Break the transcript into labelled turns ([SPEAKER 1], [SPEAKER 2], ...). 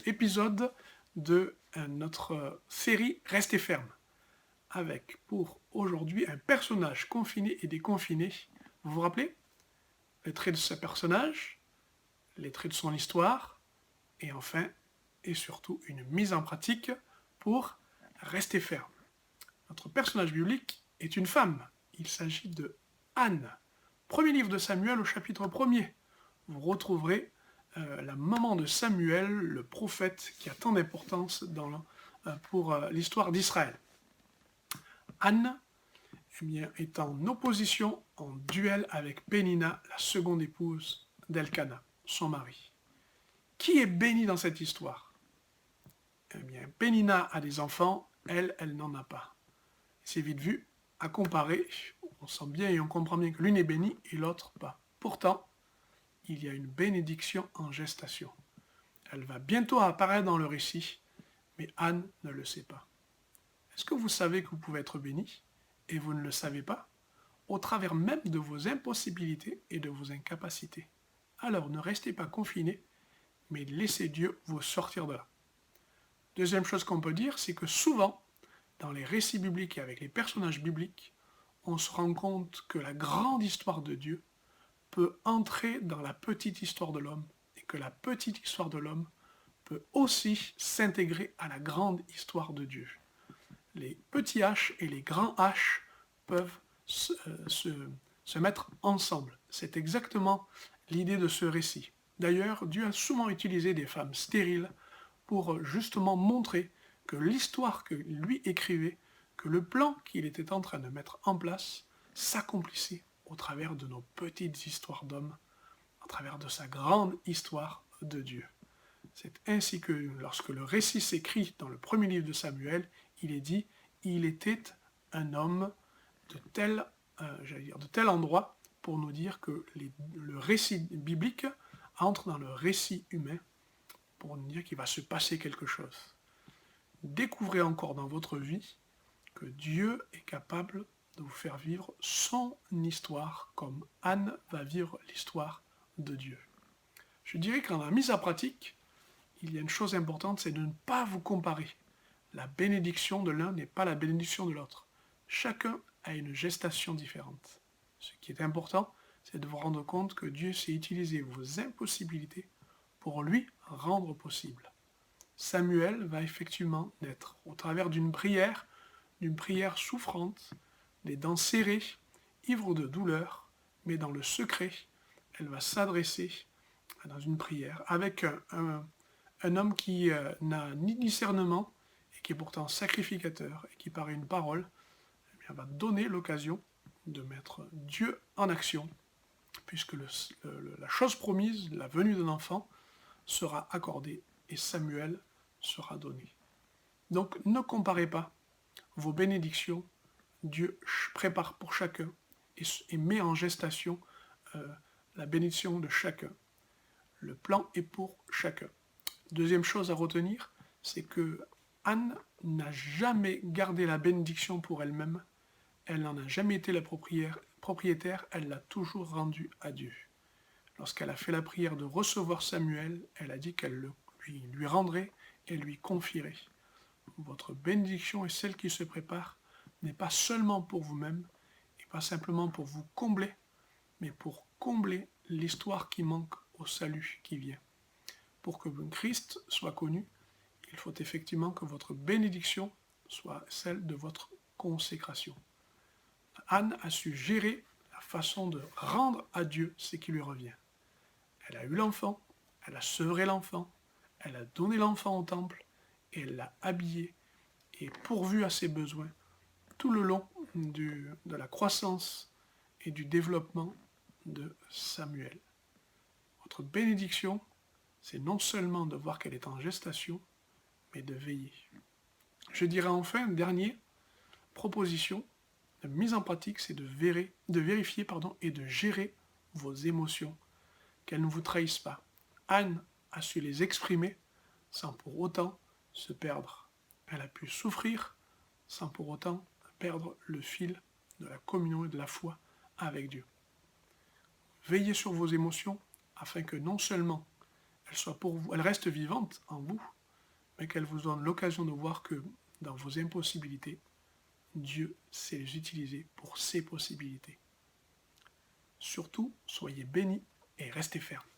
[SPEAKER 1] épisode de notre série Restez ferme, avec pour aujourd'hui un personnage confiné et déconfiné. Vous vous rappelez? Les traits de ce personnage, les traits de son histoire, et enfin, et surtout, une mise en pratique pour rester ferme. Notre personnage biblique est une femme. Il s'agit de Anne. Premier livre de Samuel au chapitre 1er. Vous retrouverez la maman de Samuel, le prophète qui a tant d'importance pour l'histoire d'Israël. Anne est en opposition, en duel avec Pénina, la seconde épouse d'Elkana, son mari. Qui est béni dans cette histoire? Pénina a des enfants, elle n'en a pas. C'est vite vu, à comparer, on sent bien et on comprend bien que l'une est bénie et l'autre pas. Pourtant, il y a une bénédiction en gestation. Elle va bientôt apparaître dans le récit, mais Anne ne le sait pas. Est-ce que vous savez que vous pouvez être béni et vous ne le savez pas, au travers même de vos impossibilités et de vos incapacités? Alors ne restez pas confinés, mais laissez Dieu vous sortir de là. Deuxième chose qu'on peut dire, c'est que souvent, dans les récits bibliques et avec les personnages bibliques, on se rend compte que la grande histoire de Dieu peut entrer dans la petite histoire de l'homme et que la petite histoire de l'homme peut aussi s'intégrer à la grande histoire de Dieu. Les petits H et les grands H peuvent se mettre ensemble. C'est exactement l'idée de ce récit. D'ailleurs, Dieu a souvent utilisé des femmes stériles pour justement montrer que l'histoire que lui écrivait, que le plan qu'il était en train de mettre en place, s'accomplissait au travers de nos petites histoires d'hommes, à travers de sa grande histoire de Dieu. C'est ainsi que lorsque le récit s'écrit dans le premier livre de Samuel, il est dit « il était un homme de tel endroit » pour nous dire que le récit biblique entre dans le récit humain pour nous dire qu'il va se passer quelque chose. Découvrez encore dans votre vie que Dieu est capable de vous faire vivre son histoire comme Anne va vivre l'histoire de Dieu. Je dirais qu'en la mise à pratique, il y a une chose importante, c'est de ne pas vous comparer. La bénédiction de l'un n'est pas la bénédiction de l'autre. Chacun a une gestation différente. Ce qui est important, c'est de vous rendre compte que Dieu sait utiliser vos impossibilités pour lui rendre possible. Samuel va effectivement naître au travers d'une prière souffrante, les dents serrées, ivre de douleur, mais dans le secret, elle va s'adresser dans une prière avec un homme qui n'a ni discernement et qui est pourtant sacrificateur et qui par une parole va donner l'occasion de mettre Dieu en action, puisque la chose promise, la venue d'un enfant, sera accordée et Samuel sera donné. Donc ne comparez pas vos bénédictions, Dieu prépare pour chacun et met en gestation la bénédiction de chacun. Le plan est pour chacun. Deuxième chose à retenir, c'est que Anne n'a jamais gardé la bénédiction pour elle-même, elle n'en a jamais été la propriétaire, elle l'a toujours rendue à Dieu. Lorsqu'elle a fait la prière de recevoir Samuel, elle a dit qu'elle lui rendrait et lui confierait. Votre bénédiction est celle qui se prépare, n'est pas seulement pour vous-même, et pas simplement pour vous combler, mais pour combler l'histoire qui manque au salut qui vient. Pour que Christ soit connu, il faut effectivement que votre bénédiction soit celle de votre consécration. Anne a su gérer la façon de rendre à Dieu ce qui lui revient. Elle a eu l'enfant, elle a sevré l'enfant, elle a donné l'enfant au temple, et elle l'a habillé et pourvu à ses besoins tout le long de la croissance et du développement de Samuel. Votre bénédiction, c'est non seulement de voir qu'elle est en gestation, mais de veiller. Je dirais enfin, dernière proposition, de mise en pratique, c'est de vérifier et de gérer vos émotions, qu'elles ne vous trahissent pas. Anne a su les exprimer sans pour autant se perdre. Elle a pu souffrir sans pour autant perdre le fil de la communion et de la foi avec Dieu. Veillez sur vos émotions afin que non seulement elle soit pour vous, elle reste vivante en vous, mais qu'elle vous donne l'occasion de voir que dans vos impossibilités, Dieu sait les utiliser pour ses possibilités. Surtout, soyez bénis et restez fermes.